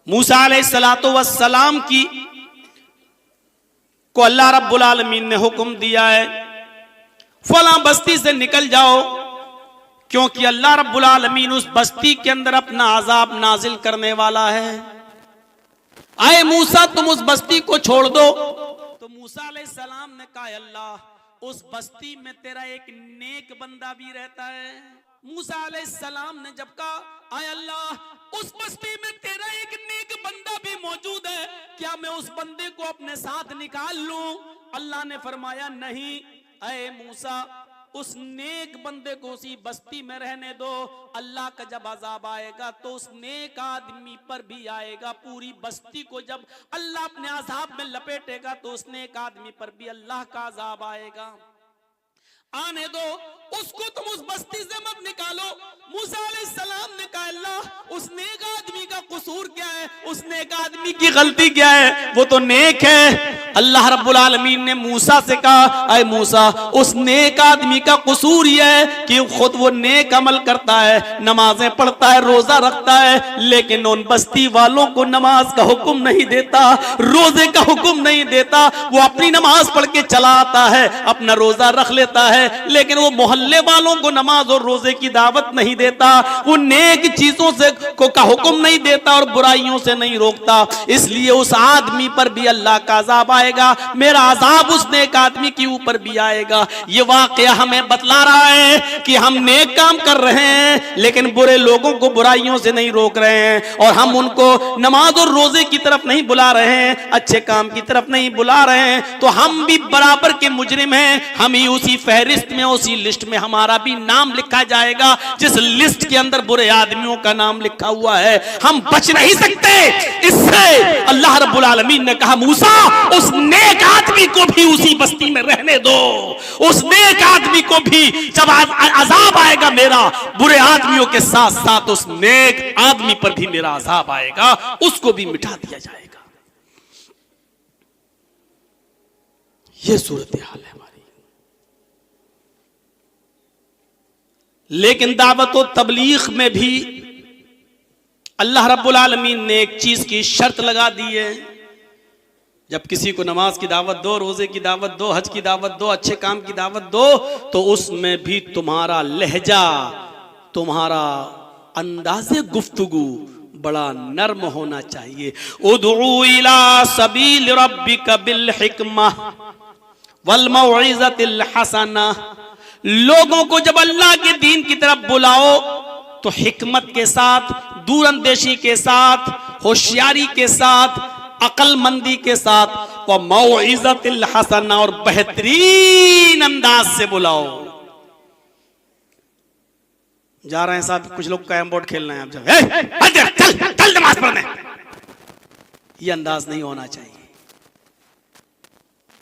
मूसा अलैहिस्सलातु वस्सलाम की को अल्लाह रब्बुल आलमीन ने हुक्म दिया है फला बस्ती से निकल जाओ, क्योंकि अल्लाह रब्बुल आलमीन उस बस्ती के अंदर अपना अजाब नाजिल करने वाला है। आए मूसा तुम उस बस्ती को छोड़ दो। तो मूसा अलैहिस्सलाम ने कहा अल्लाह उस बस्ती में तेरा एक नेक बंदा भी रहता है। मूसा अलैहिस्सलाम ने जब कहा आए अल्लाह उस बस्ती में तेरा एक नेक बंदा भी मौजूद है, क्या मैं उस बंदे को अपने साथ निकाल लूं? अल्लाह ने फरमाया नहीं, अरे मूसा उस नेक बंदे को उसी बस्ती में रहने दो। अल्लाह का जब अजाब आएगा तो उस नेक आदमी पर भी आएगा। पूरी बस्ती को जब अल्लाह अपने अजाब में लपेटेगा तो उस नेक आदमी पर भी अल्लाह का अजाब आएगा। आने दो उसको, तुम उस बस्ती से मत निकालो। मूसा अलैहिस्सलाम ने कहा अल्लाह उस नेक आदमी का कसूर क्या है, उस नेक आदमी की गलती क्या है, वो तो नेक है। अल्लाह रब्बुल आलमीन ने मूसा से कहा अय मूसा उस नेक आदमी का कसूर यह है कि खुद वो नेक अमल करता है, नमाजें पढ़ता है, रोजा रखता है, लेकिन उन बस्ती वालों को नमाज का हुक्म नहीं देता, रोजे का हुक्म नहीं देता। वो अपनी नमाज पढ़ के चला आता है, अपना रोजा रख लेता है, लेकिन वो मोहल्ले वालों को नमाज और रोजे की दावत नहीं देता। वो नेक चीजों से का हुक्म नहीं देता और बुराइयों से नहीं रोकता। इसलिए उस आदमी पर भी अल्लाह का अजाब आएगा, मेरा अजाब उस नेक आदमी के ऊपर भी आएगा। ये वाकया हमें बतला रहा है कि हम नेक काम कर रहे हैं लेकिन बुरे लोगों को बुराइयों से नहीं रोक रहे हैं, और हम उनको नमाज और रोजे की तरफ नहीं बुला रहे हैं, अच्छे काम की तरफ नहीं बुला रहे हैं, तो हम भी बराबर के मुजरिम हैं। हम ही उसी फहरिस्त में, उसी लिस्ट में हमारा भी नाम लिखा जाएगा जिस लिस्ट के अंदर बुरे आदमियों का नाम लिखा हुआ है। हम बच नहीं सकते इससे। अल्लाह रब्बुल आलमीन ने कहा मूसा उस नेक आदमी को भी उसी बस्ती में रहने दो। उस नेक आदमी को भी जब अजाब आएगा मेरा, बुरे आदमियों के साथ साथ उस नेक आदमी पर भी मेरा अजाब आएगा, उसको भी मिटा दिया जाएगा। यह सूरत हाल है हमारी। लेकिन दावत और तबलीग में भी अल्लाह रब्बुल आलमीन ने एक चीज की शर्त लगा दी है। जब किसी को नमाज की दावत दो, रोजे की दावत दो, हज की दावत दो, अच्छे काम की दावत दो, तो उसमें भी तुम्हारा लहजा, तुम्हारा अंदाज़े गुफ्तगू बड़ा नर्म होना चाहिए। उदउ इला सबील रब्बिका बिल हिकमा वल मौइज़तिल हसना। लोगों को जब अल्लाह के दीन की तरफ बुलाओ तो हिकमत के साथ, दूरंदेशी के साथ, होशियारी के साथ, अकलमंदी के साथ, व मौइज़तिल हसना, और बेहतरीन अंदाज से बुलाओ। जा रहे हैं साहब, कुछ लोग कैरम बोर्ड खेलना है, आप चल चल नमाज पढ़ने, ये अंदाज नहीं होना चाहिए।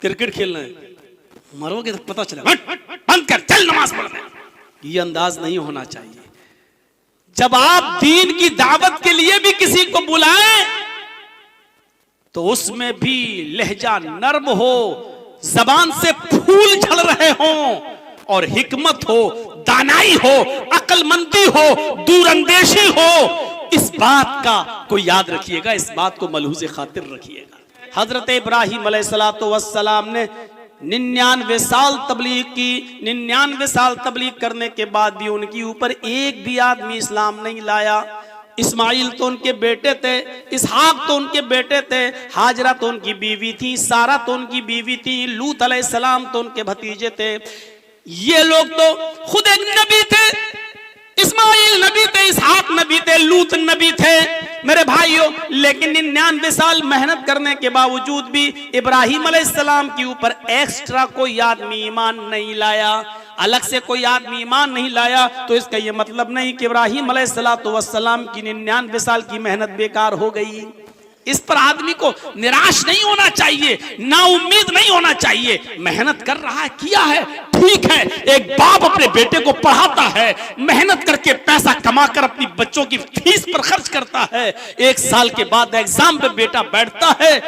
क्रिकेट खेलना है, मरोगे तो पता चला, बंद कर, चल नमाज पढ़ने, ये अंदाज नहीं होना चाहिए। जब आप दीन की दावत के लिए भी किसी को बुलाएं तो उसमें भी लहजा नर्म हो, जबान से फूल झड़ रहे हों, और हिकमत हो, दानाई हो, अकलमंदी हो, दूरंदेशी हो। इस बात का को याद रखिएगा, इस बात को मलहूज़े खातिर रखिएगा। हजरत इब्राहीम अलैहिस्सलातु वस्सलाम ने 99 साल तबलीग की। 99 साल तबलीग करने के बाद भी उनके ऊपर एक भी आदमी इस्लाम नहीं लाया। इस्माइल तो उनके बेटे थे, इसहाक तो उनके बेटे थे, हाजरा तो उनकी बीवी थी, सारा तो उनकी बीवी थी, लूत अलैहिस्सलाम तो उनके भतीजे थे। ये लोग तो खुद एक नबी थे, इस्माइल नबी थे, इसहाक नबी थे, लूत नबी थे मेरे भाइयों। लेकिन 99 साल मेहनत करने के बावजूद भी इब्राहीम अलैहिस्सलाम के ऊपर एक्स्ट्रा कोई आदमी ईमान नहीं लाया, अलग से कोई आदमी ईमान नहीं लाया, तो इसका यह मतलब नहीं कि इब्राहीम अलैहिस्सलातु वस्सलाम की 99 साल की मेहनत बेकार हो गई। इस पर आदमी को निराश नहीं होना चाहिए, नाउम्मीद नहीं होना चाहिए। मेहनत कर रहा है, किया है, ठीक है। एक बाप अपने बेटे को पढ़ाता है, मेहनत करके पैसा कमाकर अपनी बच्चों की फीस पर खर्च करता है, 1 साल के बाद एग्जाम पे बेटा बैठता है,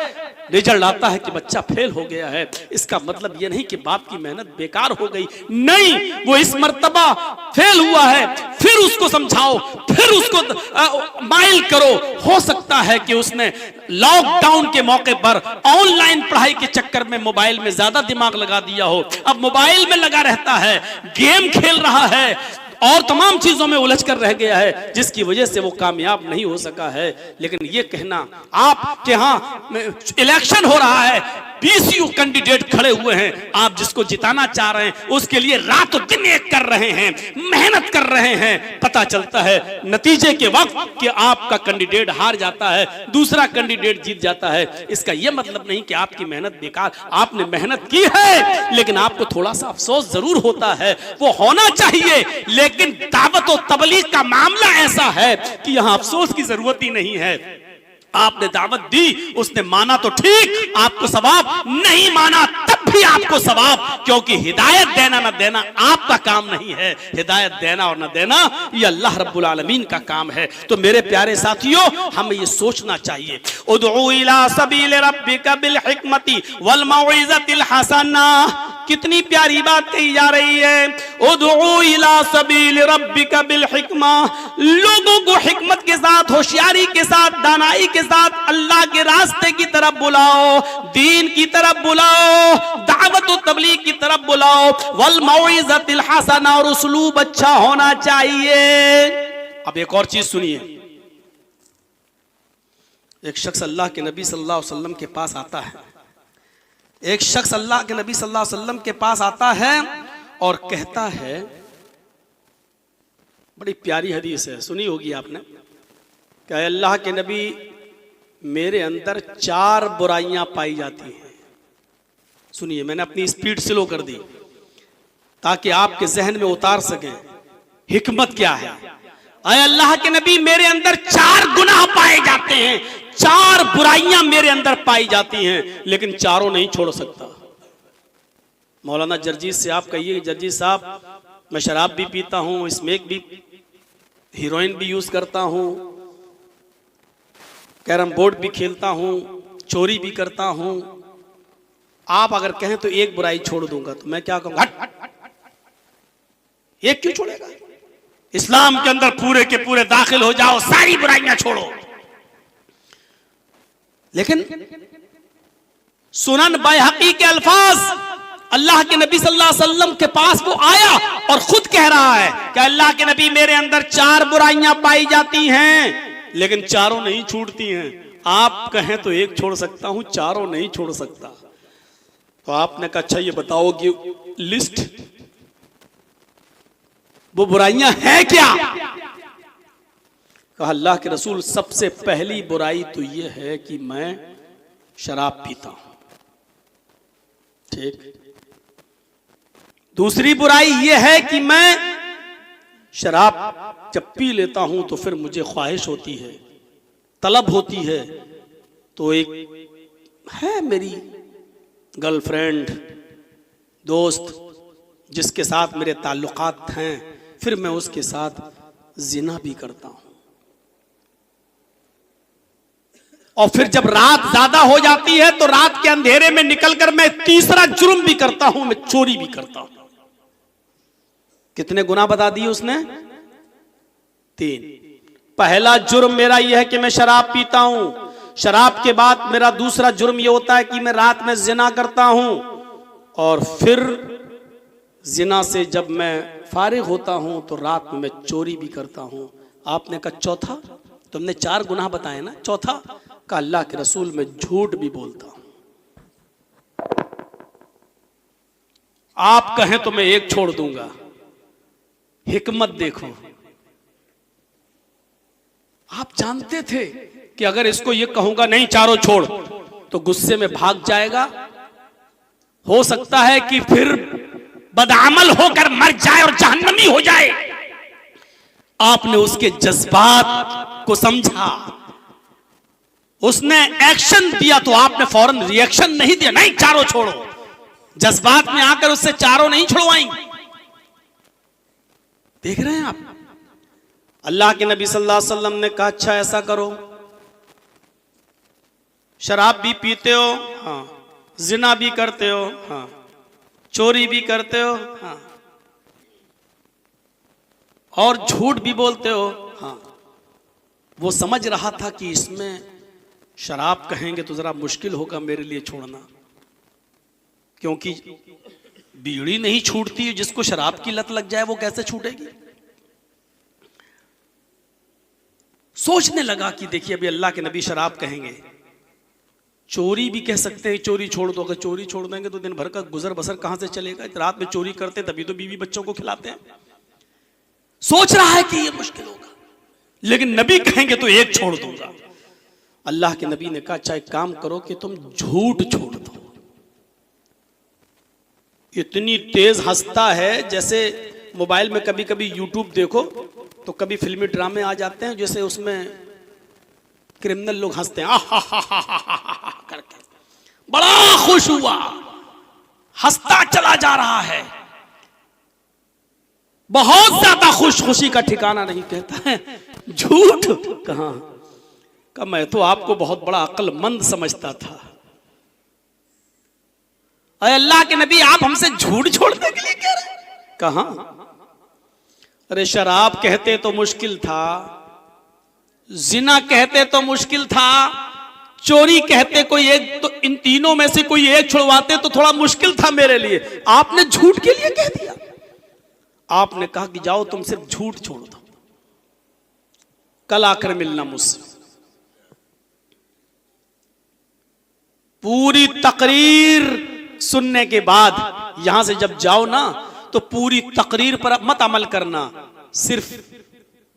रिजल्ट आता है कि बच्चा फेल हो गया है, इसका मतलब यह नहीं कि बाप की मेहनत बेकार हो गई, नहीं, वो इस मर्तबा फेल हुआ है, फिर उसको समझाओ, फिर उसको माइल करो। हो सकता है कि उसने लॉकडाउन के मौके पर ऑनलाइन पढ़ाई के चक्कर में मोबाइल में ज्यादा दिमाग लगा दिया हो, अब मोबाइल में लगा रहता है, गेम खेल रहा है और तमाम चीजों में उलझ कर रह गया है, जिसकी वजह से वो कामयाब नहीं हो सका है। लेकिन ये कहना आपके यहाँ इलेक्शन हो रहा है, बीसीयू कैंडिडेट खड़े हुए हैं, आप जिसको जिताना चाह रहे हैं उसके लिए रातों दिन एक कर रहे हैं, मेहनत कर रहे हैं, पता चलता है नतीजे के वक्त कि आपका कैंडिडेट हार जाता है, दूसरा कैंडिडेट जीत जाता है। इसका यह मतलब नहीं कि आपकी मेहनत बेकार, आपने मेहनत की है, लेकिन आपको थोड़ा सा अफसोस जरूर होता है, वो होना चाहिए। लेकिन दावत और तबलीग का मामला ऐसा है कि यहां अफसोस की जरूरत ही नहीं है। आपने दावत दी, उसने माना तो ठीक, आपको सवाब, नहीं माना तब भी आपको सवाब, क्योंकि हिदायत देना ना देना आपका काम नहीं है, हिदायत देना और ना देना ये अल्लाह रब्बुल आलमीन का काम है। तो मेरे प्यारे साथियों, हमें ये सोचना चाहिए, उदउ इला सबील रब्बिका बिल हिकमति वल मौइज़तिल हसना। कितनी प्यारी बात कही जा रही है, उदउ इला सबील रब्बिका बिल हिकमा, लोगों को हिकमत के साथ, होशियारी के साथ, दानाई के साथ अल्लाह के रास्ते की तरफ बुलाओ, दीन की तरफ बुलाओ, दावत और तबलीग की तरफ बुलाओ, वल मौइज़तिल हसना, और उसलूब अच्छा होना चाहिए। अब एक और चीज सुनिए, एक शख्स अल्लाह के नबी सल्लल्लाहु अलैहि वसल्लम के पास आता है, एक शख्स अल्लाह के नबी सल्लल्लाहु अलैहि वसल्लम के पास आता है और कहता है, बड़ी प्यारी हदीस है, सुनी होगी आपने, क्या अल्लाह के नबी मेरे अंदर 4 बुराइयां पाई जाती हैं। सुनिए, मैंने अपनी स्पीड स्लो कर दी ताकि आपके जहन में उतार सके हिकमत क्या है। अय अल्लाह के नबी, मेरे अंदर 4 गुनाह पाए जाते हैं, 4 बुराइयां मेरे अंदर पाई जाती हैं, लेकिन चारों नहीं छोड़ सकता। मौलाना जर्जीस से आप कहिए, जर्जीस साहब, मैं शराब भी पीता हूं, स्मोक भी, हीरोइन भी यूज करता हूं, कैरम बोर्ड भी खेलता हूं, चोरी भी करता हूं, आप अगर कहें तो एक बुराई छोड़ दूंगा, तो मैं क्या कहूंगा, एक क्यों छोड़ेगा? इस्लाम के अंदर पूरे के पूरे दाखिल हो जाओ, सारी बुराइयां छोड़ो। लेकिन सुनन बैहकी के अल्फाज, अल्लाह के नबी सल्लल्लाहु अलैहि वसल्लम के पास वो आया और खुद कह रहा है कि अल्लाह के नबी, मेरे अंदर 4 बुराइयां पाई जाती हैं, लेकिन चारों नहीं छूटती हैं। आप कहें तो एक छोड़ सकता हूं, चारों नहीं छोड़ सकता। तो आपने कहा, अच्छा ये बताओ कि लिस्ट, वो बुराइयां हैं क्या? कहा, अल्लाह के रसूल, सबसे पहली बुराई तो ये है कि मैं शराब पीता हूं। ठीक। दूसरी बुराई ये है कि मैं शराब जब पी लेता हूं तो फिर मुझे ख्वाहिश होती है, तलब होती है, तो एक है मेरी गर्लफ्रेंड, दोस्त, जिसके साथ मेरे ताल्लुकात हैं, फिर मैं उसके साथ जिना भी करता हूं। और फिर जब रात ज्यादा हो जाती है तो रात के अंधेरे में निकलकर मैं तीसरा जुर्म भी करता हूं, मैं चोरी भी करता हूं। कितने गुनाह बता दिए उसने? 3। पहला जुर्म मेरा यह है कि मैं शराब पीता हूं, शराब के बाद मेरा दूसरा जुर्म यह होता है कि मैं रात में जिना करता हूं, और फिर जिना से जब मैं फारिग होता हूं तो रात में मैं चोरी भी करता हूं। आपने कहा चौथा? तुमने 4 गुनाह बताए ना, चौथा? का अल्लाह के रसूल, मैं झूठ भी बोलता हूं। आप कहें तो मैं एक छोड़ दूंगा। हिकमत देखो, आप जानते थे कि अगर इसको ये कहूंगा नहीं चारों छोड़, तो गुस्से में भाग जाएगा, हो सकता है कि फिर बदअमल होकर मर जाए और जहन्नमी हो जाए। आपने उसके जज्बात को समझा, उसने एक्शन दिया तो आपने फौरन रिएक्शन नहीं दिया, नहीं चारों छोड़ो। जज्बात में आकर उससे चारों नहीं छुड़वाएंगे। देख रहे हैं आप, अल्लाह के नबी सल्लल्लाहु अलैहि वसल्लम ने कहा, अच्छा ऐसा करो, शराब भी पीते हो, हाँ, जिना भी करते हो, हाँ, चोरी भी करते हो, हाँ, और झूठ भी बोलते हो, हाँ। वो समझ रहा था कि इसमें शराब कहेंगे तो जरा मुश्किल होगा मेरे लिए छोड़ना, क्योंकि बीड़ी नहीं छूटती, जिसको शराब की लत लग जाए वो कैसे छूटेगी। सोचने लगा कि देखिए अभी अल्लाह के नबी शराब कहेंगे, चोरी भी कह सकते हैं चोरी छोड़ दो, अगर चोरी छोड़ देंगे तो दिन भर का गुजर बसर कहां से चलेगा। रात में चोरी करते तभी तो बीवी बच्चों को खिलाते हैं। सोच रहा है कि ये मुश्किल होगा, लेकिन नबी कहेंगे तो एक छोड़ दूंगा। अल्लाह के नबी ने कहा अच्छा एक काम करो कि तुम झूठ छोड़ दो। इतनी तेज हंसता है, जैसे मोबाइल में कभी कभी यूट्यूब देखो तो कभी फिल्मी ड्रामे आ जाते हैं, जैसे उसमें क्रिमिनल लोग हंसते हैं करके, बड़ा खुश हुआ, हंसता चला जा रहा है, बहुत ज्यादा खुश, खुशी का ठिकाना नहीं। कहता है झूठ कहां का, मैं तो आपको बहुत बड़ा अक्लमंद समझता था। अरे अल्लाह के नबी आप हमसे झूठ छोड़ने के लिए कह रहे हैं? कहां? अरे शराब कहते तो मुश्किल था, जिना कहते तो मुश्किल था, चोरी कहते कोई एक, तो इन तीनों में से कोई एक छुड़वाते तो थोड़ा मुश्किल था मेरे लिए। आपने झूठ के लिए कह दिया। आपने कहा कि जाओ तुम सिर्फ झूठ छोड़ दो, कल आकर मिलना मुझसे। पूरी तकरीर सुनने के बाद यहां से जब जाओ ना तो पूरी तकरीर पर मत अमल करना, सिर्फ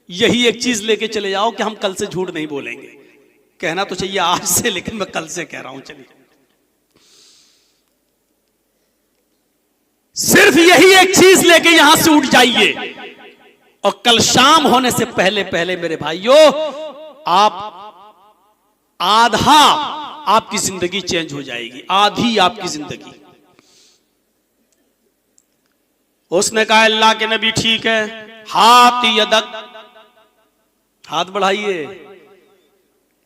यही एक चीज लेके चले जाओ कि हम कल से झूठ नहीं बोलेंगे। कहना तो चाहिए आज से, लेकिन मैं कल से कह रहा हूं। चलिए सिर्फ यही एक चीज लेके यहां से उठ जाइए, और कल शाम होने से पहले पहले मेरे भाइयों आप आधा आपकी जिंदगी चेंज हो जाएगी, आधी आपकी जिंदगी। उसने कहा अल्लाह के नबी ठीक है, हाथ यदक, हाथ बढ़ाइए।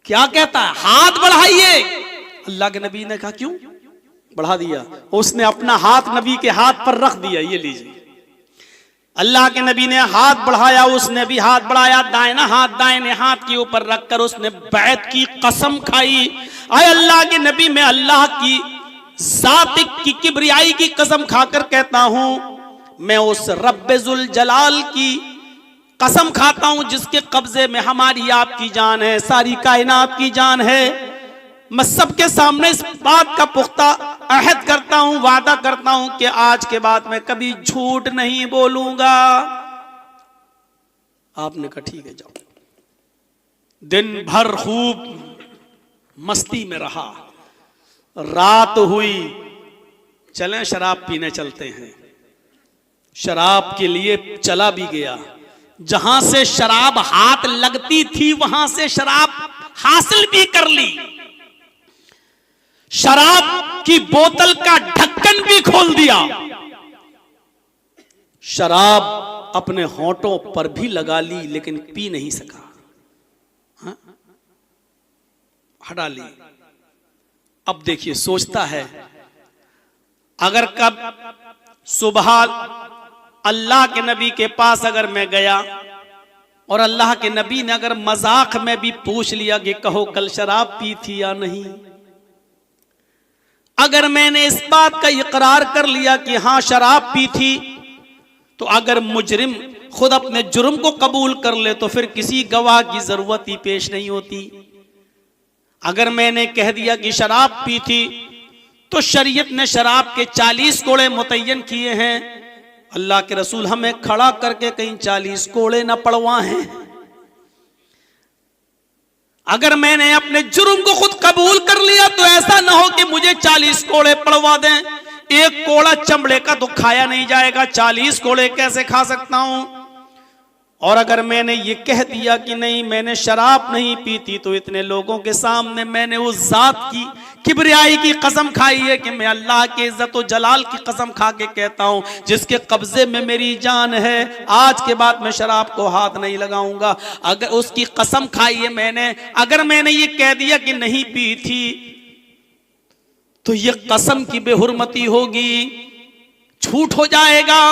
क्या कहता है? हाथ बढ़ाइए। अल्लाह के नबी ने कहा क्यों? बढ़ा दिया। उसने अपना हाथ नबी के हाथ पर रख दिया, ये लीजिए। अल्लाह के नबी ने हाथ बढ़ाया, उसने भी हाथ बढ़ाया, दाहिना हाथ दाहिने हाथ के ऊपर रखकर उसने बैत की कसम खाई। आए अल्लाह के नबी, मैं अल्लाह की जात की किबरियाई की कसम खाकर कहता हूं, मैं उस रब्बुल जलाल की कसम खाता हूं जिसके कब्जे में हमारी आपकी जान है, सारी कायनात की जान है। मैं सबके सामने इस बात का पुख्ता अहद करता हूं, वादा करता हूं कि आज के बाद मैं कभी झूठ नहीं बोलूंगा। आपने कहा ठीक है जाओ। दिन भर खूब मस्ती में रहा, रात हुई, चलें शराब पीने चलते हैं। शराब के लिए चला भी गया, जहां से शराब हाथ लगती थी वहां से शराब हासिल भी कर ली। शराब की बोतल का ढक्कन भी खोल दिया, शराब अपने होंठों पर भी लगा ली, लेकिन पी नहीं सका। हाँ? हटा ली। अब देखिए सोचता है, अगर कब सुबह अल्लाह के नबी के पास अगर मैं गया और अल्लाह के नबी ने अगर मजाक में भी पूछ लिया कि कहो कल शराब पी थी या नहीं, अगर मैंने इस बात का इकरार कर लिया कि हां शराब पी थी, तो अगर मुजरिम खुद अपने जुर्म को कबूल कर ले तो फिर किसी गवाह की जरूरत ही पेश नहीं होती। अगर मैंने कह दिया कि शराब पी थी तो शरीयत ने शराब के 40 कोड़े मुतय्यन किए हैं। अल्लाह के रसूल हमें खड़ा करके कहीं 40 कोड़े न पड़वाएं। अगर मैंने अपने जुर्म को खुद कबूल कर लिया तो ऐसा ना हो कि मुझे 40 कोड़े पड़वा दें। एक कोड़ा चमड़े का तो खाया नहीं जाएगा, 40 कोड़े कैसे खा सकता हूं? और अगर मैंने ये कह दिया कि नहीं मैंने शराब नहीं पी थी, तो इतने लोगों के सामने मैंने उस जात की किबरियाई की कसम खाई है कि मैं अल्लाह के इज्जत और जलाल की कसम खा के कहता हूं जिसके कब्जे में मेरी जान है, आज के बाद मैं शराब को हाथ नहीं लगाऊंगा। अगर उसकी कसम खाई है मैंने, अगर मैंने ये कह दिया कि नहीं पी थी, तो ये कसम की बेहुरमती होगी, झूठ हो जाएगा।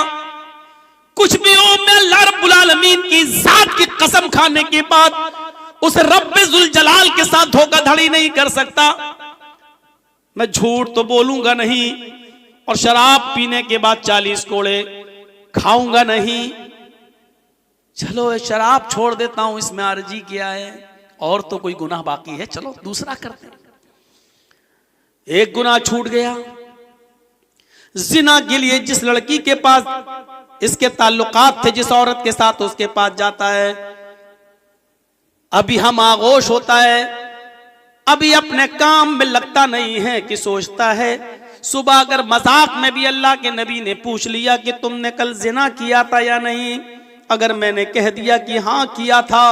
कुछ भी हो, मैं अल्लाह रब्बुल आलमीन की जात की कसम खाने के बाद उस रब्बे जुल जलाल के साथ धोखाधड़ी नहीं कर सकता। मैं झूठ तो बोलूंगा नहीं और शराब पीने के बाद 40 कोड़े खाऊंगा नहीं। चलो शराब छोड़ देता हूं, इसमें अर्जी किया है, और तो कोई गुनाह बाकी है, चलो दूसरा करते हैं। एक गुनाह छूट गया। जिना के लिए जिस लड़की के पास इसके ताल्लुकात थे, जिस औरत के साथ उसके पास जाता है, अभी हम आगोश होता है, अभी अपने काम में लगता नहीं है कि सोचता है सुबह अगर मजाक में भी अल्लाह के नबी ने पूछ लिया कि तुमने कल जिना किया था या नहीं, अगर मैंने कह दिया कि हाँ किया था,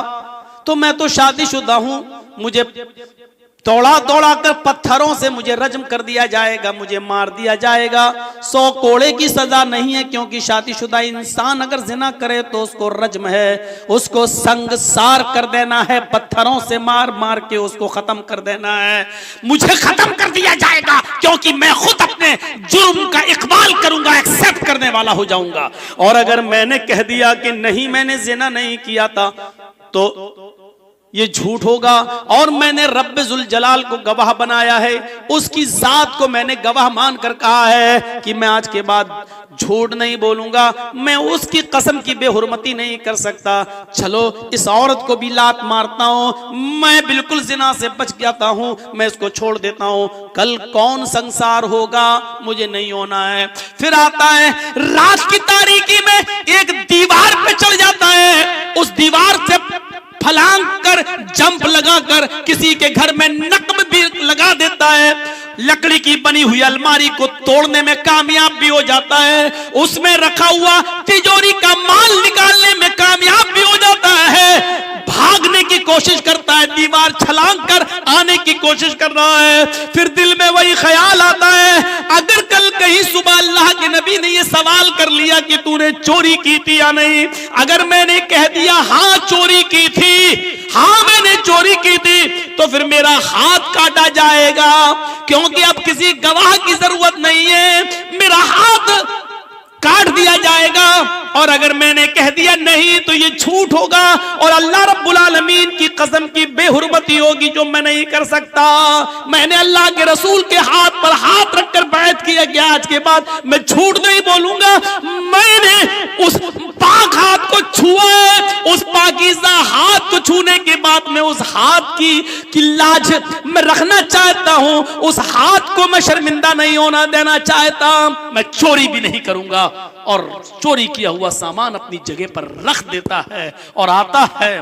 तो मैं तो शादीशुदा हूं, मुझे दौड़ा दौड़ा कर पत्थरों से मुझे रज्म कर दिया जाएगा, मुझे मार दिया जाएगा। 100 कोड़े की सजा नहीं है, क्योंकि शादीशुदा इंसान अगर जिना करे तो उसको रज्म है, उसको संगसार कर देना है, पत्थरों से मार मार के उसको खत्म कर देना है। मुझे खत्म कर दिया जाएगा क्योंकि मैं खुद अपने जुर्म का इकबाल करूंगा, एक्सेप्ट करने वाला हो जाऊंगा। और अगर मैंने कह दिया कि नहीं मैंने जिना नहीं किया था, तो ये झूठ होगा। और मैंने रब्बे जुल जलाल को गवाह बनाया है, उसकी जात को मैंने गवाह मानकर कहा है कि मैं आज के बाद झूठ नहीं बोलूंगा, मैं उसकी कसम की बेहुरमती नहीं कर सकता। चलो इस औरत को भी लात मारता हूं, मैं बिल्कुल जिना से बच जाता हूं, मैं इसको छोड़ देता हूं। कल कौन संसार होगा, मुझे नहीं होना है। फिर आता है रात की तारीकी में एक दीवार पे चढ़ जाता है, उस दीवार से फलांग कर जंप लगाकर किसी के घर में नक्ब भी लगा देता है, लकड़ी की बनी हुई अलमारी को तोड़ने में कामयाब भी हो जाता है, उसमें रखा हुआ तिजोरी का माल निकालने में कामयाब भी हो जाता है, भागने की कोशिश करता है, दीवार छलांग कर आने की कोशिश कर रहा है। फिर दिल में वही ख्याल आता है, अगर कल कहीं सुबह अल्लाह के नबी ने ये सवाल कर लिया कि तूने चोरी की थी या नहीं, अगर मैंने कह दिया हाँ चोरी की थी, हाँ मैंने चोरी की थी, तो फिर मेरा हाथ काटा जाएगा, क्योंकि अब किसी गवाह की जरूरत नहीं है, मेरा हाथ काट दिया जाएगा। और अगर मैंने कह दिया नहीं, तो ये झूठ होगा और अल्लाह रब्बुल आलमीन की कसम की बेहुरमती होगी, जो मैं नहीं कर सकता। मैंने अल्लाह के रसूल के हाथ पर हाथ रखकर बैत किया कि आज के बाद मैं झूठ नहीं बोलूंगा, मैंने उस पाक हाथ को छुआ है, उस पाकीज़ा हाथ को छूने के बाद मैं उस हाथ की लाज मैं रखना चाहता हूं, उस हाथ को मैं शर्मिंदा नहीं होना देना चाहता, मैं चोरी भी नहीं करूंगा। और चोरी किया हुआ सामान अपनी जगह पर रख देता है और आता है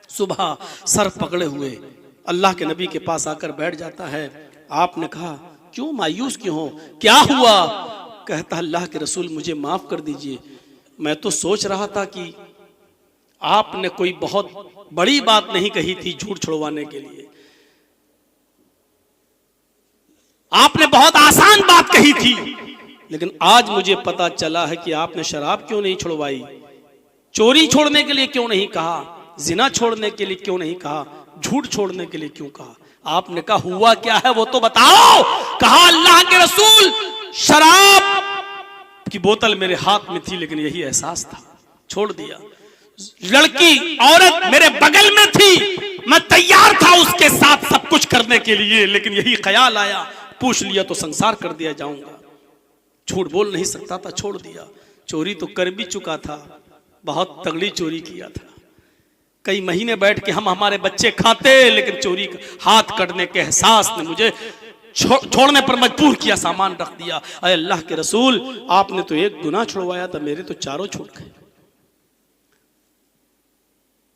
सुबह सर पकड़े हुए अल्लाह के नबी के पास आकर बैठ जाता है। आपने कहा क्यों मायूस क्यों हो, क्या हुआ? कहता अल्लाह के रसूल मुझे माफ कर दीजिए, मैं तो सोच रहा था कि आपने कोई बहुत बड़ी बात नहीं कही थी झूठ छुड़वाने के लिए, आपने बहुत आसान बात कही थी, लेकिन आज मुझे पता चला है कि आपने शराब क्यों नहीं छुड़वाई, चोरी छोड़ने के लिए क्यों नहीं कहा, जिना छोड़ने के लिए क्यों नहीं कहा, झूठ छोड़ने के लिए क्यों कहा? आपने कहा हुआ क्या है वो तो बताओ। कहा अल्लाह के रसूल शराब की बोतल मेरे हाथ में थी, लेकिन यही एहसास था, छोड़ दिया। लड़की औरत मेरे बगल में थी, मैं तैयार था उसके साथ सब कुछ करने के लिए, लेकिन यही ख्याल आया, पूछ लिया तो संसार कर दिया जाऊंगा, झूठ बोल नहीं सकता था, छोड़ दिया। चोरी तो कर भी चुका था, बहुत तगड़ी चोरी किया था, कई महीने बैठ के हम हमारे बच्चे खाते, लेकिन चोरी हाथ कटने के एहसास ने मुझे छोड़ने पर मजबूर किया, सामान रख दिया। अरे अल्लाह के रसूल आपने तो एक गुनाह छुड़वाया था, मेरे तो चारों छूट गए।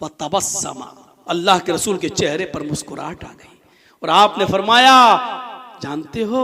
तबस्समा, अल्लाह के रसूल के चेहरे पर मुस्कुराहट आ गई और आपने फरमाया जानते हो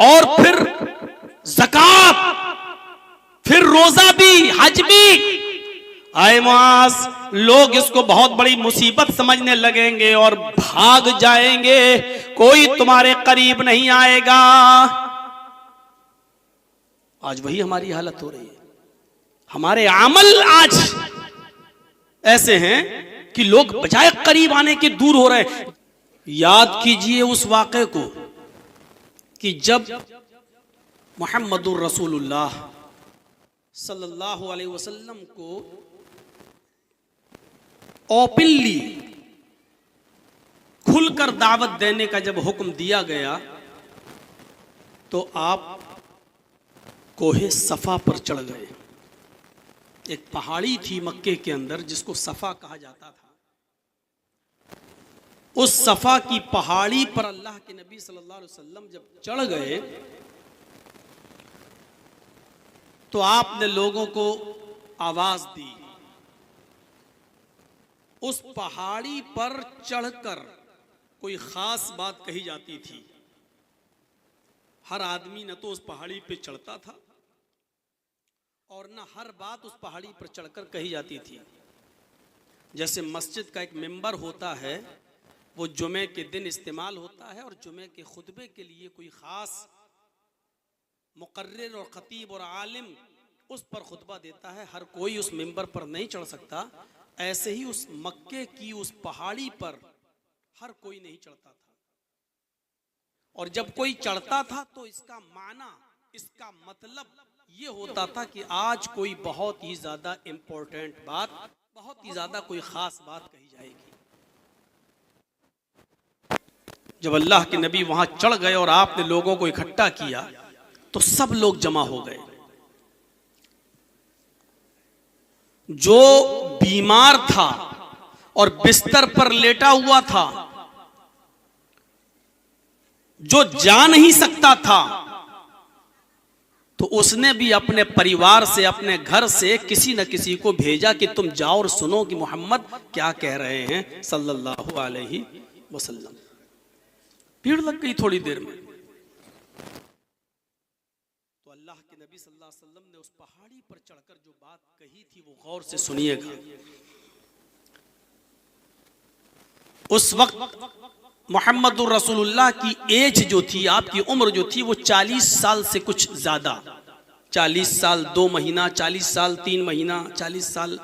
और फिर ज़कात, फिर रोजा भी, हज भी। आए मुआज, लोग इसको बहुत बड़ी मुसीबत समझने लगेंगे और भाग जाएंगे, कोई तुम्हारे करीब नहीं आएगा। आज वही हमारी हालत हो रही है। हमारे अमल आज ऐसे हैं कि लोग बजाय करीब आने के दूर हो रहे हैं। याद कीजिए उस वाक़े को कि जब मुहम्मदुर रसूलुल्लाह सल्लल्लाहु अलैहि वसल्लम को ओपनली खुलकर दावत देने का जब हुक्म दिया गया तो आप कोहे सफा पर चढ़ गए। एक पहाड़ी थी मक्के के अंदर जिसको सफा कहा जाता था। उस सफा की पहाड़ी पर अल्लाह के नबी सल्लल्लाहु अलैहि वसल्लम जब चढ़ गए तो आपने लोगों को आवाज दी। उस पहाड़ी पर चढ़कर कोई खास बात कही जाती थी। हर आदमी न तो उस पहाड़ी पे चढ़ता था और न हर बात उस पहाड़ी पर चढ़कर कही जाती थी। जैसे मस्जिद का एक मेंबर होता है, वो जुमे के दिन इस्तेमाल होता है और जुमे के खुतबे के लिए कोई खास मुकर्रिर और खतीब और आलिम उस पर खुतबा देता है। हर कोई उस मेंबर पर नहीं चढ़ सकता। ऐसे ही उस मक्के की उस पहाड़ी पर हर कोई नहीं चढ़ता था, और जब कोई चढ़ता था तो इसका माना, इसका मतलब ये होता था कि आज कोई बहुत ही ज्यादा इंपॉर्टेंट बात, बहुत ही ज्यादा कोई खास बात कही जाएगी। जब अल्लाह के नबी वहां चढ़ गए और आपने लोगों को इकट्ठा किया तो सब लोग जमा हो गए। जो बीमार था और बिस्तर पर लेटा हुआ था, जो जा नहीं सकता था, तो उसने भी अपने परिवार से, अपने घर से किसी न किसी को भेजा कि तुम जाओ और सुनो कि मोहम्मद क्या कह रहे हैं सल्लल्लाहु अलैहि वसल्लम। भीड़ लग गई थोड़ी देर में। तो अल्लाह के नबी सल्लल्लाहु अलैहि वसल्लम ने उस पहाड़ी पर चढ़कर जो बात कही थी वो गौर से सुनिएगा। उस वक्त मोहम्मदुर रसूलुल्लाह की एज जो थी, आपकी उम्र जो थी, वो 40 साल से कुछ ज्यादा, 40 साल 2 महीना, 40 साल 3 महीना, 40 साल,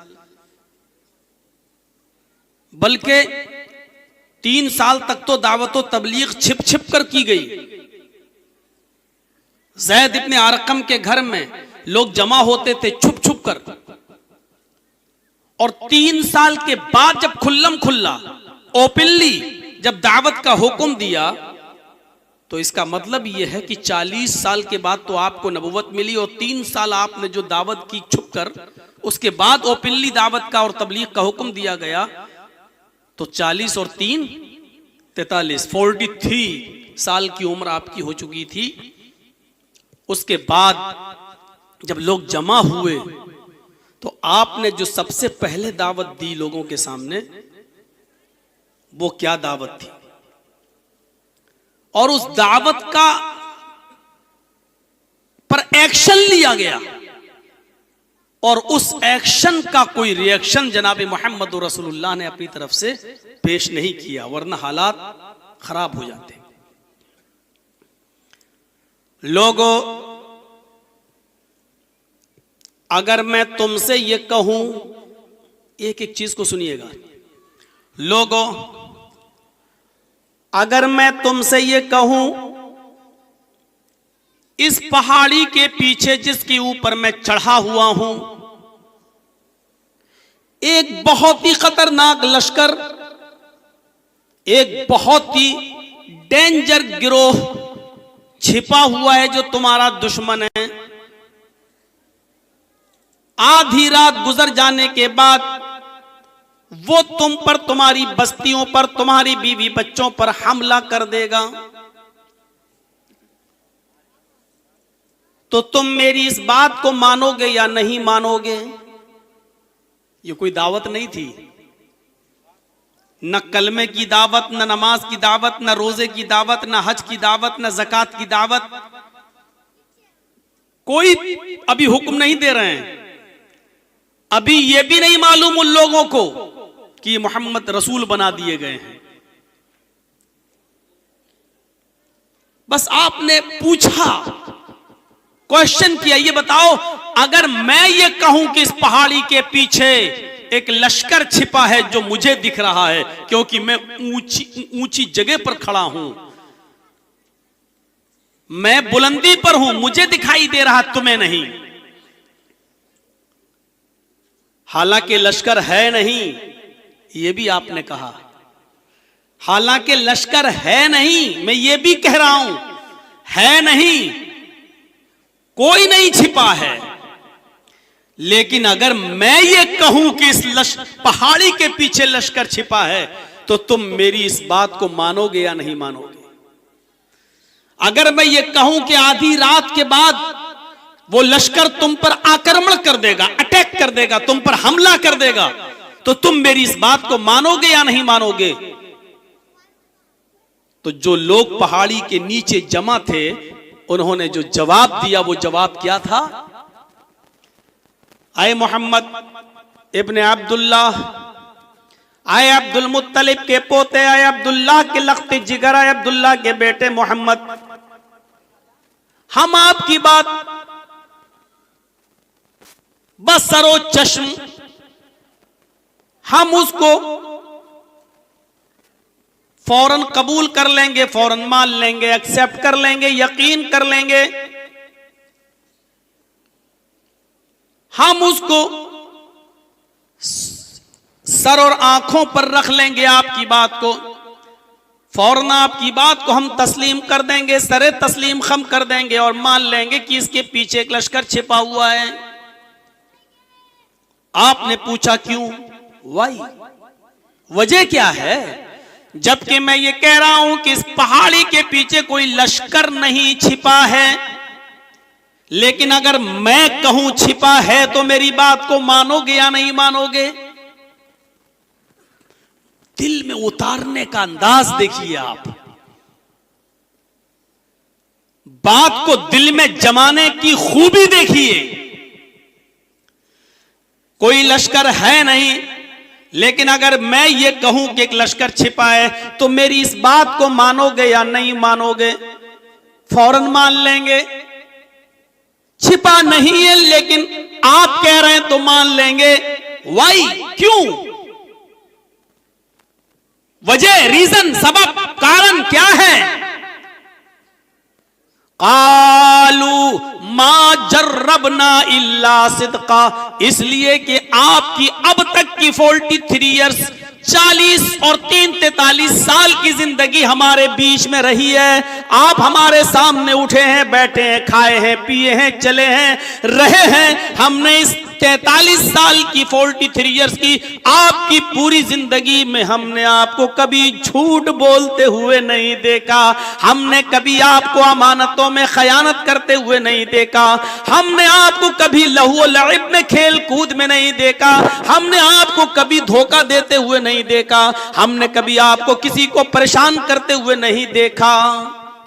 बल्कि 3 साल तक तो दावत व तबलीग छिप छिप कर की गई। ज़ैद इब्ने अरकम के घर में लोग जमा होते थे छुप छुप कर, और 3 साल के बाद जब खुल्लम खुल्ला ओपनली जब दावत का हुक्म दिया तो इसका मतलब यह है कि 40 साल के बाद तो आपको नबुवत मिली, और 3 साल आपने जो दावत की छुप कर, उसके बाद ओपनली दावत का और तबलीग का हुक्म दिया गया, तो 40 और 3 43, 43 साल की उम्र आपकी हो चुकी थी। उसके बाद जब लोग जमा हुए तो आपने जो सबसे पहले दावत दी लोगों के सामने, वो क्या दावत थी, और उस दावत का पर एक्शन लिया गया, और उस एक्शन का कोई रिएक्शन जनाब मोहम्मद रसूलुल्लाह ने अपनी तरफ से पेश नहीं किया, वरना हालात खराब हो जाते। लोगों, अगर मैं तुमसे ये कहूं, एक एक चीज को सुनिएगा। लोगों, अगर मैं तुमसे ये कहूं, इस पहाड़ी के पीछे जिसके ऊपर मैं चढ़ा हुआ हूं, एक बहुत ही खतरनाक लश्कर, एक बहुत ही डेंजर गिरोह छिपा हुआ है जो तुम्हारा दुश्मन है। आधी रात गुजर जाने के बाद वो तुम पर, तुम्हारी बस्तियों पर, तुम्हारी बीवी बच्चों पर हमला कर देगा, तो तुम मेरी इस बात को मानोगे या नहीं मानोगे? ये कोई दावत नहीं थी, न कलमे की दावत, न नमाज की दावत, न रोजे की दावत, न हज की दावत, न ज़कात की दावत, कोई अभी हुक्म नहीं दे रहे हैं। अभी यह भी नहीं मालूम उन लोगों को कि मोहम्मद रसूल बना दिए गए हैं। बस आपने पूछा, क्वेश्चन किया, ये बताओ अगर मैं ये कहूं कि इस पहाड़ी के पीछे एक लश्कर छिपा है जो मुझे दिख रहा है, क्योंकि मैं ऊंची जगह पर खड़ा हूं, मैं बुलंदी पर हूं, मुझे दिखाई दे रहा, तुम्हें नहीं। हालांकि लश्कर है नहीं, यह भी आपने कहा। हालांकि लश्कर है नहीं, मैं ये भी कह रहा हूं, है नहीं, कोई नहीं छिपा है। लेकिन अगर मैं ये कहूं कि इस पहाड़ी के पीछे लश्कर छिपा है, तो तुम मेरी इस बात को मानोगे या नहीं मानोगे? अगर मैं ये कहूं कि आधी रात के बाद वो लश्कर तुम पर आक्रमण कर देगा, अटैक कर देगा, तुम पर हमला कर देगा, तो तुम मेरी इस बात को मानोगे या नहीं मानोगे? तो जो लोग पहाड़ी के नीचे जमा थे, उन्होंने जो जवाब दिया, वो जवाब क्या था? आए मोहम्मद इब्ने अब्दुल्लाह, आए अब्दुल मुत्तलिब के पोते, आए अब्दुल्लाह के लख्ते जिगर, आए अब्दुल्लाह के बेटे मोहम्मद, हम आपकी बात बसरो चश्म, हम उसको फौरन कबूल कर लेंगे, फौरन मान लेंगे, एक्सेप्ट कर लेंगे, यकीन कर लेंगे। हम उसको सर और आंखों पर रख लेंगे, आपकी बात को फौरन, आपकी बात को हम तस्लीम कर देंगे, सरे तस्लीम खम कर देंगे और मान लेंगे कि इसके पीछे एक लश्कर छिपा हुआ है। आपने पूछा क्यों? वाई, वजह क्या है? जबकि मैं ये कह रहा हूं कि इस पहाड़ी के पीछे कोई लश्कर नहीं छिपा है, लेकिन अगर मैं कहूं छिपा है तो मेरी बात को मानोगे या नहीं मानोगे? दिल में उतारने का अंदाज देखिए आप, बात को दिल में जमाने की खूबी देखिए। कोई लश्कर है नहीं, लेकिन अगर मैं ये कहूं कि एक लश्कर छिपा है, तो मेरी इस बात को मानोगे या नहीं मानोगे? फौरन मान लेंगे। छिपा नहीं है, लेकिन आप कह रहे हैं तो मान लेंगे। वाई, क्यों? वजह, रीजन, सबब, कारण क्या है? कालू मा जर्रबना इल्ला सिद्का, इसलिए कि आपकी अब तक की 43 ईयर्स, 40 और 43 साल की जिंदगी हमारे बीच में रही है। आप हमारे सामने उठे हैं, बैठे हैं, खाए हैं, पिए हैं, चले हैं, रहे हैं। हमने इस 43 साल की 43 ईयर्स की आपकी पूरी जिंदगी में हमने आपको कभी झूठ बोलते हुए नहीं देखा, हमने कभी आपको अमानतों में खयानत करते हुए नहीं देखा, हमने आपको कभी लहू लइब में, खेल कूद में नहीं देखा, हमने आपको कभी धोखा देते हुए नहीं देखा, हमने कभी आपको किसी को परेशान करते हुए नहीं देखा।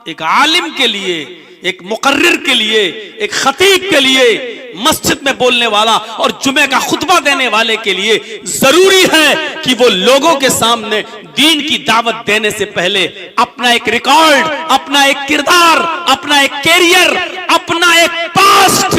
एक आलिम के लिए, एक मुकर्रिर के लिए, एक खतीब के लिए, मस्जिद में बोलने वाला और जुमे का खुतबा देने वाले के लिए जरूरी है कि वो लोगों के सामने दीन की दावत देने से पहले अपना एक रिकॉर्ड, अपना एक किरदार, अपना एक कैरियर, अपना एक पास्ट,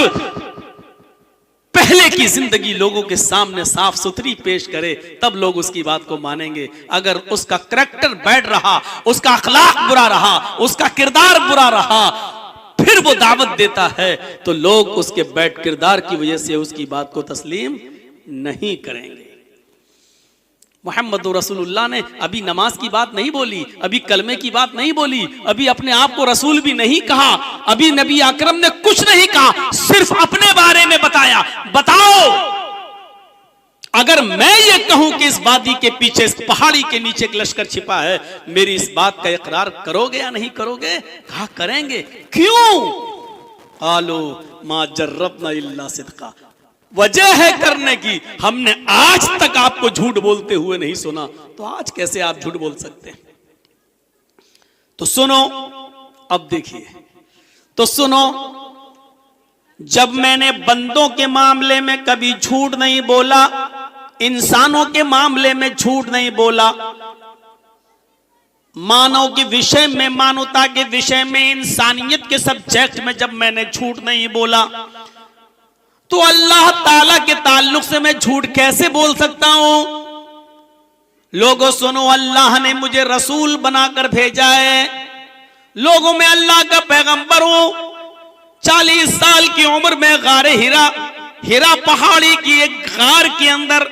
पहले की जिंदगी लोगों के सामने साफ सुथरी पेश करे, तब लोग उसकी बात को मानेंगे। अगर उसका करैक्टर बैड रहा, उसका अखलाक बुरा रहा, उसका किरदार बुरा रहा, फिर वो दावत देता है, तो लोग उसके बैड किरदार की वजह से उसकी बात को तस्लीम नहीं करेंगे। मोहम्मद रसूलुल्लाह ने अभी नमाज की बात नहीं बोली, अभी कलमे की बात नहीं बोली, अभी अपने आप को रसूल भी नहीं कहा, अभी नबी अकरम ने कुछ नहीं कहा, सिर्फ अपने बारे में बताया। बताओ, अगर मैं ये कहूं कि इस वादी के पीछे, इस पहाड़ी के नीचे एक लश्कर छिपा है, मेरी इस बात का इकरार करोगे या नहीं करोगे? कहा करेंगे। क्यों? आलो मा जर्रबना इल्ला सिद्का, वजह है करने की, हमने आज तक आपको झूठ बोलते हुए नहीं सुना, तो आज कैसे आप झूठ बोल सकते हैं? तो सुनो, अब देखिए, तो सुनो, जब मैंने बंदों के मामले में कभी झूठ नहीं बोला, इंसानों के मामले में झूठ नहीं बोला, मानव के विषय में, मानवता के विषय में, इंसानियत के सब्जेक्ट में जब मैंने झूठ नहीं बोला, तो अल्लाह ताला के ताल्लुक से मैं झूठ कैसे बोल सकता हूं? लोगों सुनो, अल्लाह ने मुझे रसूल बनाकर भेजा है, लोगों में अल्लाह का पैगंबर हूं। 40 साल की उम्र में गारे हिरा पहाड़ी की एक गार के अंदर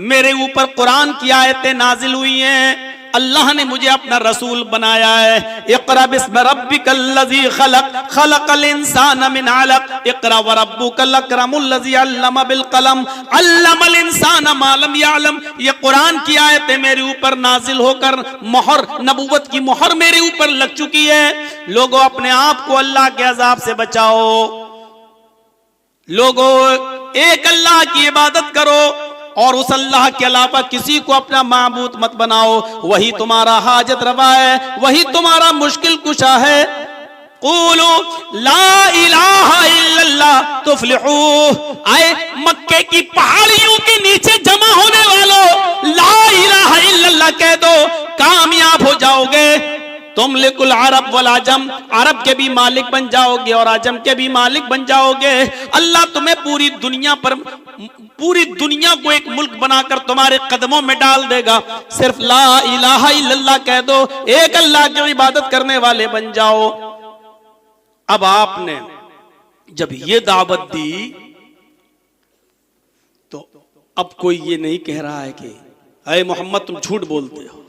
मेरे ऊपर कुरान की आयतें नाजिल हुई हैं। अल्लाह ने मुझे अपना रसूल बनाया है। इक़रा बिस्मि रब्बिकल्लज़ी खलक़, खलक़ल इंसान मिन अलक़, इक़रा व रब्बुकल अकरमुल्लज़ी अल्लम बिल कलम, अल्लमल इंसान मा लम यअलम। ये कुरान की आयतें मेरे ऊपर नाजिल होकर मोहर, नबूवत की मोहर मेरे ऊपर लग चुकी है। लोगों, अपने आप को अल्लाह के अज़ाब से बचाओ। लोगों, एक अल्लाह की इबादत करो और उस अल्लाह के अलावा किसी को अपना माबूद मत बनाओ। वही तुम्हारा हाजत रवा है, वही तुम्हारा मुश्किल कुशा है। क़ूलू ला इलाहा इल्लल्लाह तुफ्लिहू। आए मक्के की पहाड़ियों के नीचे जमा होने वालों, ला इलाहा इल्लल्लाह कह दो, कामयाब हो जाओगे। तुम लिकुल अरब वल अजम, अरब के भी मालिक बन जाओगे और अजम के भी मालिक बन जाओगे। अल्लाह तुम्हें पूरी दुनिया को एक मुल्क बनाकर तुम्हारे कदमों में डाल देगा। सिर्फ ला इलाहा इल्लल्लाह कह दो, एक अल्लाह की इबादत करने वाले बन जाओ। अब आपने जब ये दावत दी, तो अब कोई ये नहीं कह रहा है कि अरे मोहम्मद तुम झूठ बोलते हो।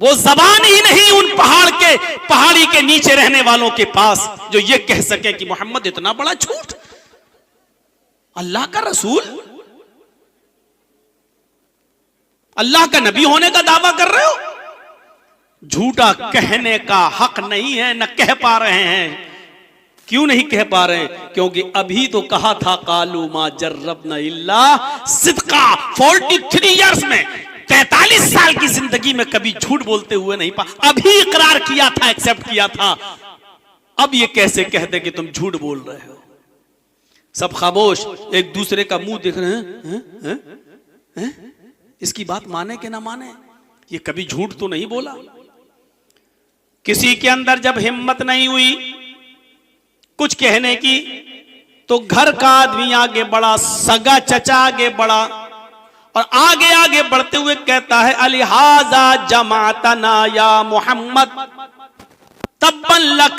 वो जबान ही नहीं उन पहाड़ी के नीचे रहने वालों के पास जो ये कह सके कि मोहम्मद इतना बड़ा झूठ, अल्लाह का रसूल, अल्लाह का नबी होने का दावा कर रहे हो। झूठा कहने का हक नहीं है, न कह पा रहे हैं। क्यों नहीं कह पा रहे हैं? क्योंकि अभी तो कहा था कालू मा जर्रबना इल्ला सिद्का। 43 इयर्स में, 43 साल की जिंदगी में कभी झूठ बोलते हुए नहीं पा, अभी इकरार किया था, एक्सेप्ट किया था। अब ये कैसे कहते कि तुम झूठ बोल रहे हो? सब खामोश, एक दूसरे का मुंह देख रहे हैं। इसकी बात माने कि ना माने, ये कभी झूठ तो नहीं बोला। किसी के अंदर जब हिम्मत नहीं हुई कुछ कहने की, तो घर का आदमी आगे बढ़ा, सगा चचा आगे बढ़ा और आगे आगे बढ़ते हुए कहता है अलिहाजा जमातना या मोहम्मद तब्बन लक।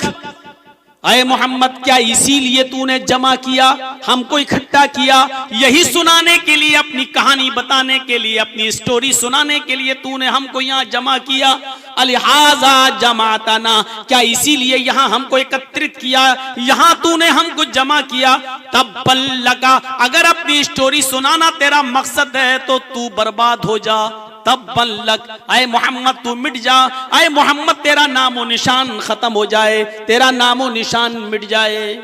अय मोहम्मद, क्या इसीलिए तूने जमा किया, हमको इकट्ठा किया? यही सुनाने के लिए, अपनी कहानी बताने के लिए, अपनी स्टोरी सुनाने के लिए तूने हमको यहाँ जमा किया? अलिहाजा जमातना, क्या इसीलिए यहाँ हमको एकत्रित किया, यहाँ तूने हमको जमा किया? तब्बन लका, अगर अपनी स्टोरी सुनाना तेरा मकसद है तो तू बर्बाद हो जा। तब्बन लक, आए मोहम्मद तू मिट जा। आए मोहम्मद तेरा नामो निशान खत्म हो जाए, तेरा नामो निशान मिट जाए।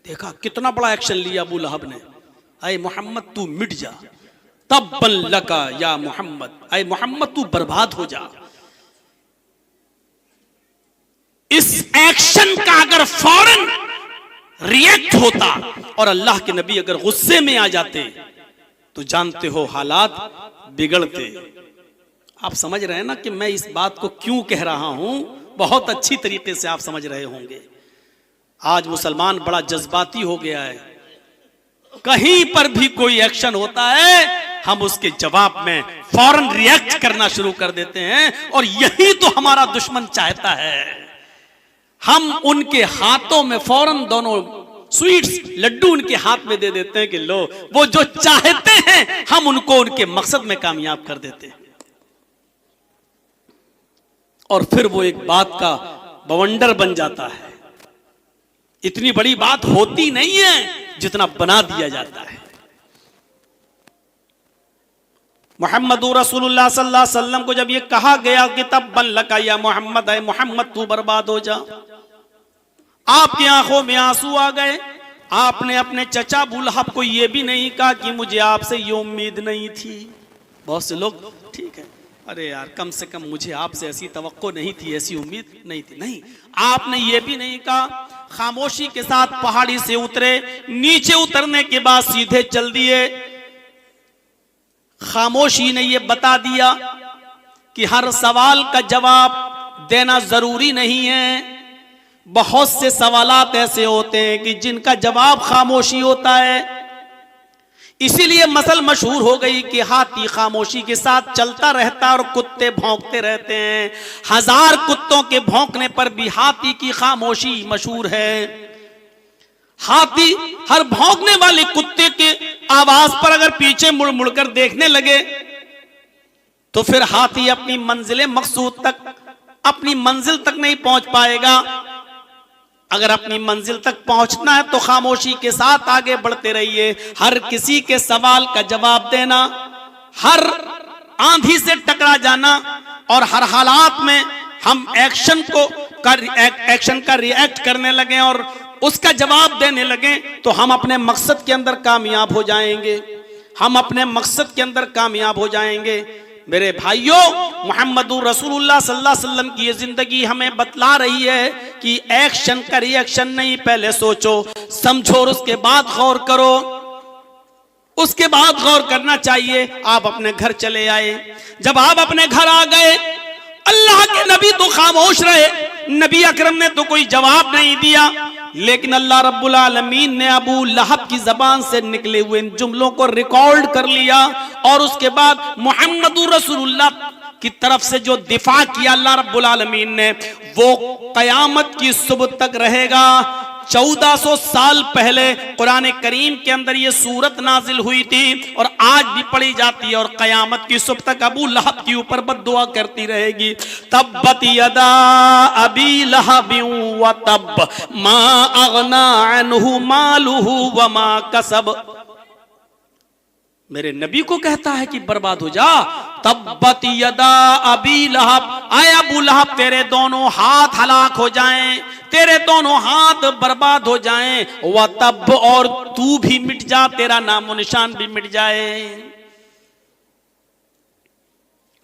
देखा कितना बड़ा एक्शन लिया अबू लहब ने। आए मोहम्मद तू मिट जा। तब्बन लका या मोहम्मद, आए मोहम्मद तू बर्बाद हो जा। इस एक्शन का अगर फौरन रिएक्ट होता और अल्लाह के नबी अगर गुस्से में आ जाते तो जानते हो हालात बिगड़ते। आप समझ रहे हैं ना कि मैं इस बात को क्यों कह रहा हूं? बहुत अच्छी तरीके से आप समझ रहे होंगे। आज मुसलमान बड़ा जज्बाती हो गया है। कहीं पर भी कोई एक्शन होता है, हम उसके जवाब में फौरन रिएक्ट करना शुरू कर देते हैं, और यही तो हमारा दुश्मन चाहता है। हम उनके हाथों में फौरन दोनों स्वीट्स, लड्डू उनके हाथ में दे देते हैं कि लो, वो जो चाहते हैं हम उनको उनके मकसद में कामयाब कर देते हैं। और फिर वो एक बात का बवंडर बन जाता है। इतनी बड़ी बात होती नहीं है जितना बना दिया जाता है। मोहम्मद रसूलुल्लाह सल्लल्लाहु अलैहि वसल्लम को जब ये कहा गया कि तब्बन लका या मोहम्मद, है मोहम्मद तू बर्बाद हो जा, आपकी आंखों में आंसू आ गए। आपने अपने चचा अबू लहब को यह भी नहीं कहा कि मुझे आपसे ये उम्मीद नहीं थी। बहुत से लोग ठीक है, अरे यार कम से कम मुझे आपसे ऐसी तवक्को नहीं थी, ऐसी उम्मीद नहीं थी। नहीं, आपने ये भी नहीं कहा। खामोशी के साथ पहाड़ी से उतरे, नीचे उतरने के बाद सीधे चल दिए। खामोशी ने यह बता दिया कि हर सवाल का जवाब देना जरूरी नहीं है। बहुत से सवालात ऐसे होते हैं कि जिनका जवाब खामोशी होता है। इसीलिए मसल मशहूर हो गई कि हाथी खामोशी के साथ चलता रहता है और कुत्ते भौंकते रहते हैं। 1000 कुत्तों के भौंकने पर भी हाथी की खामोशी मशहूर है। हाथी हर भौंकने वाले कुत्ते के आवाज पर अगर पीछे मुड़ मुड़कर देखने लगे तो फिर हाथी अपनी मंजिल मकसूद तक, अपनी मंजिल तक नहीं पहुंच पाएगा। अगर अपनी मंजिल तक पहुंचना है तो खामोशी के साथ आगे बढ़ते रहिए। हर किसी के सवाल का जवाब देना, हर आंधी से टकरा जाना और हर हालात में हम एक्शन का रिएक्ट करने लगे और उसका जवाब देने लगे तो हम अपने मकसद के अंदर कामयाब हो जाएंगे। हम अपने मकसद के अंदर कामयाब हो जाएंगे। मेरे भाइयों, मुहम्मदुर रसूलुल्लाह सल्लल्लाहु अलैहि वसल्लम की ये जिंदगी हमें बतला रही है कि एक्शन का रिएक्शन नहीं, पहले सोचो समझो और उसके बाद गौर करो। उसके बाद गौर करना चाहिए। आप अपने घर चले आए, जब आप अपने घर आ गए, अल्लाह के नबी तो खामोश रहे, नबी अकरम ने तो कोई जवाब नहीं दिया, लेकिन अल्लाह रब्बुल आलमीन ने अबू लहब की जबान से निकले हुए इन जुमलों को रिकॉर्ड कर लिया और उसके बाद मुहम्मदुर रसूलुल्लाह की तरफ से जो दिफा किया अल्लाह रब्बुल आलमीन ने, वो कयामत की सुबह तक रहेगा। 1400 साल पहले कुरान करीम के अंदर ये सूरत नाजिल हुई थी और आज भी पढ़ी जाती है और कयामत की सुबह तक अबू लहब के ऊपर बद्दुआ करती रहेगी। तब्बत यदा अबी लहब व तब मा अगना अन्हु मालुहु व मा कसब। मेरे नबी को कहता है कि बर्बाद हो जा। तब्बत यदा अबी लहब, आए अबू लहब तेरे दोनों हाथ हलाक हो जाएं, तेरे दोनों हाथ बर्बाद हो जाएं, व तब और तू भी मिट जा, तेरा नामो निशान भी मिट जाए।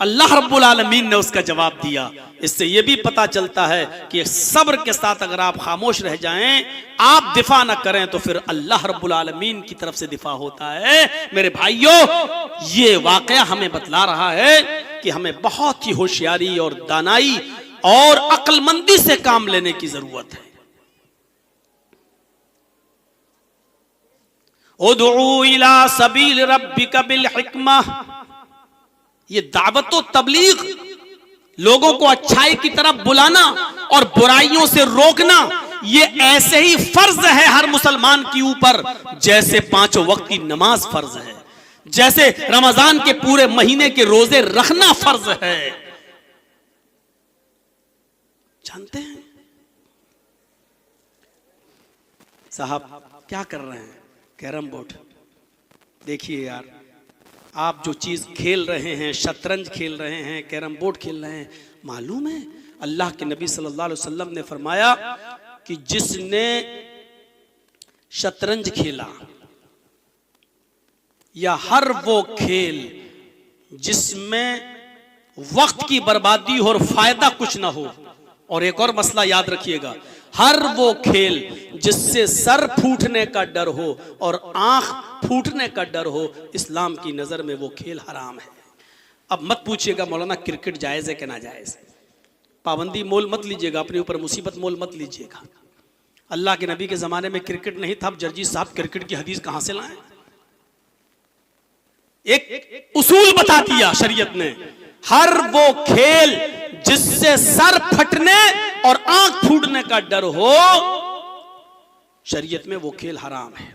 अल्लाह रब्बुल आलमीन ने उसका जवाब दिया। इससे यह भी पता चलता है कि सब्र के साथ अगर आप खामोश रह जाएं, आप दिफा ना करें, तो फिर अल्लाह रब्बुल आलमीन की तरफ से दिफा होता है। मेरे भाइयों, ये वाकया हमें बतला रहा है कि हमें बहुत ही होशियारी और दानाई और अक्लमंदी से काम लेने की जरूरत है। उदउ इला सबील रब्बिका बिल हिकमा, ये दावत व तबलीग, लोगों को अच्छाई की तरफ बुलाना और बुराइयों से रोकना, ये ऐसे ही फर्ज है हर मुसलमान के ऊपर जैसे 5 वक्त की नमाज फर्ज है, जैसे रमजान के पूरे महीने के रोजे रखना फर्ज है। जानते हैं साहब क्या कर रहे हैं? Carrom board. देखिए यार, आप जो चीज खेल रहे हैं, शतरंज खेल रहे हैं, कैरम बोर्ड खेल रहे हैं, मालूम है अल्लाह के नबी सल्लल्लाहु अलैहि वसल्लम ने फरमाया कि जिसने शतरंज खेला या हर वो खेल जिसमें वक्त की बर्बादी हो और फायदा कुछ ना हो, और एक और मसला याद रखिएगा, हर वो खेल जिससे सर फूटने का डर हो और आंख फूटने का डर हो, इस्लाम की नजर में वो खेल हराम है। अब मत पूछिएगा मौलाना क्रिकेट जायज है कि ना जायज। पाबंदी मोल मत लीजिएगा, अपने ऊपर मुसीबत मोल मत लीजिएगा। अल्लाह के नबी के जमाने में क्रिकेट नहीं था, अब जर्जी साहब क्रिकेट की हदीस कहां से लाए? एक उसूल बता दिया शरीयत ने, हर वो खेल जिससे सर फटने और आंख फूटने का डर हो, शरीयत में वो खेल हराम है।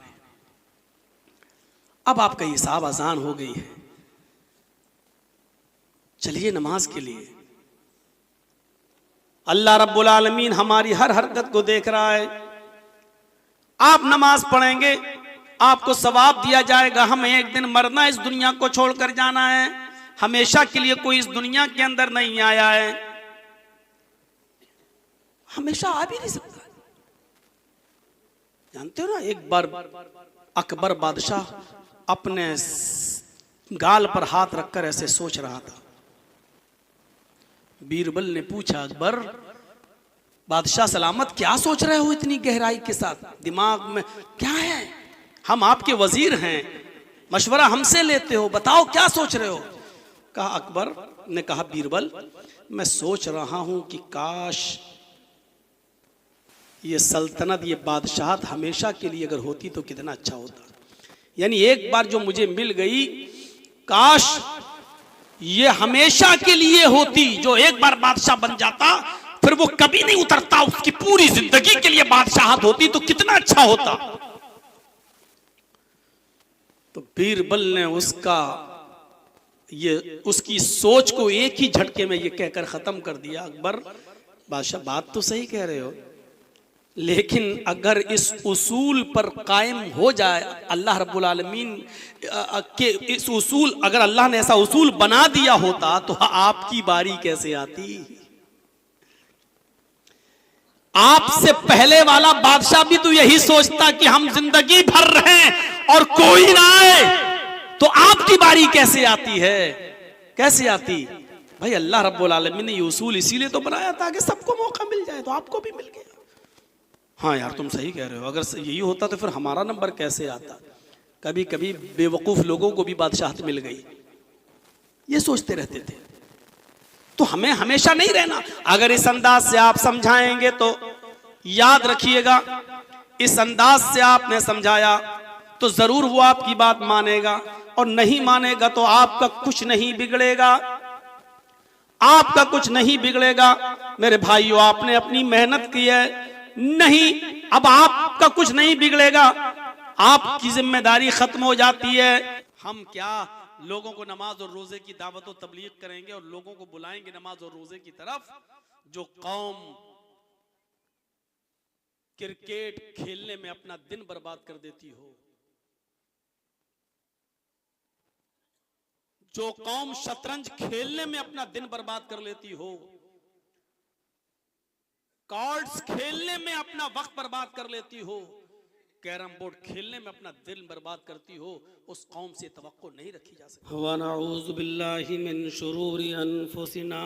अब आपका हिसाब आसान हो गई है, चलिए नमाज के लिए। अल्लाह रब्बुल आलमीन हमारी हर हरकत को देख रहा है। आप नमाज पढ़ेंगे, आपको सवाब दिया जाएगा। हमें एक दिन मरना, इस दुनिया को छोड़कर जाना है, हमेशा के लिए कोई इस दुनिया के अंदर नहीं आया है, हमेशा आ भी नहीं सकता। जानते हो ना, एक बार अकबर बादशाह अपने गाल पर हाथ रखकर ऐसे सोच रहा था। बीरबल ने पूछा, अकबर बादशाह सलामत, क्या सोच रहे हो इतनी गहराई के साथ, दिमाग में क्या है? हम आपके वजीर हैं, मशवरा हमसे लेते हो, बताओ क्या सोच रहे हो? कहा अकबर ने कहा, बीरबल मैं सोच रहा हूं कि काश ये सल्तनत, ये बादशाहत हमेशा के लिए अगर होती तो कितना अच्छा होता। यानी एक बार जो मुझे मिल गई, काश ये हमेशा के लिए होती। जो एक बार बादशाह बन जाता फिर वो कभी नहीं उतरता, उसकी पूरी जिंदगी के लिए बादशाहत होती तो कितना अच्छा होता। तो बीरबल ने उसकी सोच को एक ही झटके में ये कहकर खत्म कर दिया, अकबर बादशाह बात तो सही कह रहे हो, लेकिन अगर इस उसूल पर कायम हो जाए, अल्लाह रब्बुल आलमीन के इस उसूल, अगर अल्लाह ने ऐसा उसूल बना दिया होता तो आपकी बारी कैसे आती? आपसे पहले वाला बादशाह भी तो यही सोचता कि हम जिंदगी भर रहें और कोई ना आए, तो आपकी बारी कैसे आती है? कैसे आती? भाई अल्लाह रब्बुल आलमीन ने ये उसूल इसीलिए तो बनाया था कि सबको मौका मिल जाए, तो आपको भी मिल गया। हाँ यार तुम सही कह रहे हो, अगर यही होता तो फिर हमारा नंबर कैसे आता? कभी कभी बेवकूफ लोगों को भी बादशाहत मिल गई, ये सोचते रहते थे। तो हमें हमेशा नहीं रहना। अगर इस अंदाज से आप समझाएंगे तो याद रखिएगा, इस अंदाज से आपने समझाया तो जरूर वो आपकी बात मानेगा, और नहीं मानेगा तो आपका कुछ नहीं बिगड़ेगा, आपका कुछ नहीं बिगड़ेगा। मेरे भाइयों, आपने अपनी मेहनत की है, नहीं अब आपका कुछ नहीं बिगड़ेगा, आपकी जिम्मेदारी खत्म हो जाती है। हम क्या लोगों को नमाज और रोजे की दावत और तबलीग करेंगे और लोगों को बुलाएंगे नमाज और रोजे की तरफ? जो कौम क्रिकेट खेलने में अपना दिन बर्बाद कर देती हो, जो कौम शतरंज खेलने में अपना दिन बर्बाद कर लेती हो, कार्ड्स खेलने में अपना वक्त बर्बाद कर लेती हो, कैरम बोर्ड खेलने में अपना दिल बर्बाद करती हो, उस कौम से तवक्को नहीं रखी जा सकती। व नऊज़ु बिल्लाहि मिन शुरूरि अनफुसिना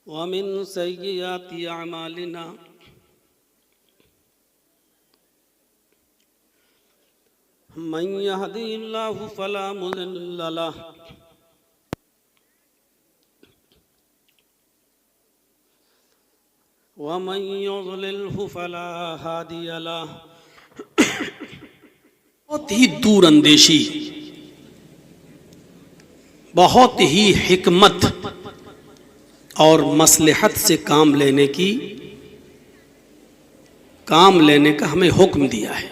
व मिन सय्यिआति अमालिना मन यहदिहिल्लाहु फला मुदिल्ल लहु व मन युज़लिल्हु फला हादिय लहु। बहुत ही दूर अंदेशी, बहुत ही हिकमत और मसलहत से काम लेने का हमें हुक्म दिया है।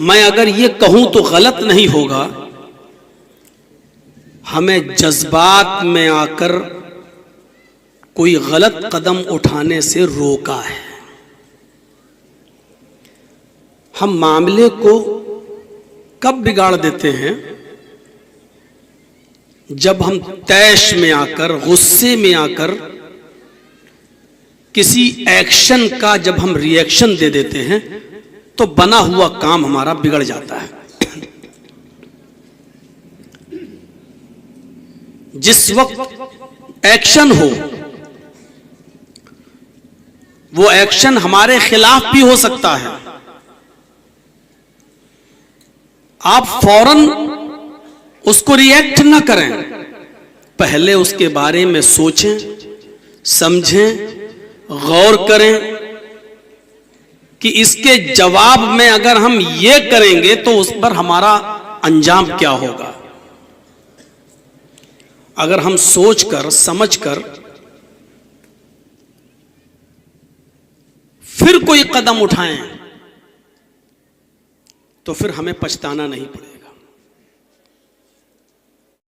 मैं अगर ये कहूं तो गलत नहीं होगा, हमें जज्बात में आकर कोई गलत कदम उठाने से रोका है। हम मामले को कब बिगाड़ देते हैं? जब हम तैश में आकर, गुस्से में आकर किसी एक्शन का जब हम रिएक्शन दे देते हैं तो बना हुआ काम हमारा बिगड़ जाता है। जिस वक्त एक्शन हो, वो एक्शन हमारे खिलाफ भी हो सकता है। आप फौरन उसको रिएक्ट ना करें, पहले उसके बारे में सोचें, समझें, गौर करें कि इसके जवाब में अगर हम ये करेंगे तो उस पर हमारा अंजाम क्या होगा। अगर हम सोचकर समझकर फिर कोई कदम उठाएं तो फिर हमें पछताना नहीं पड़ेगा।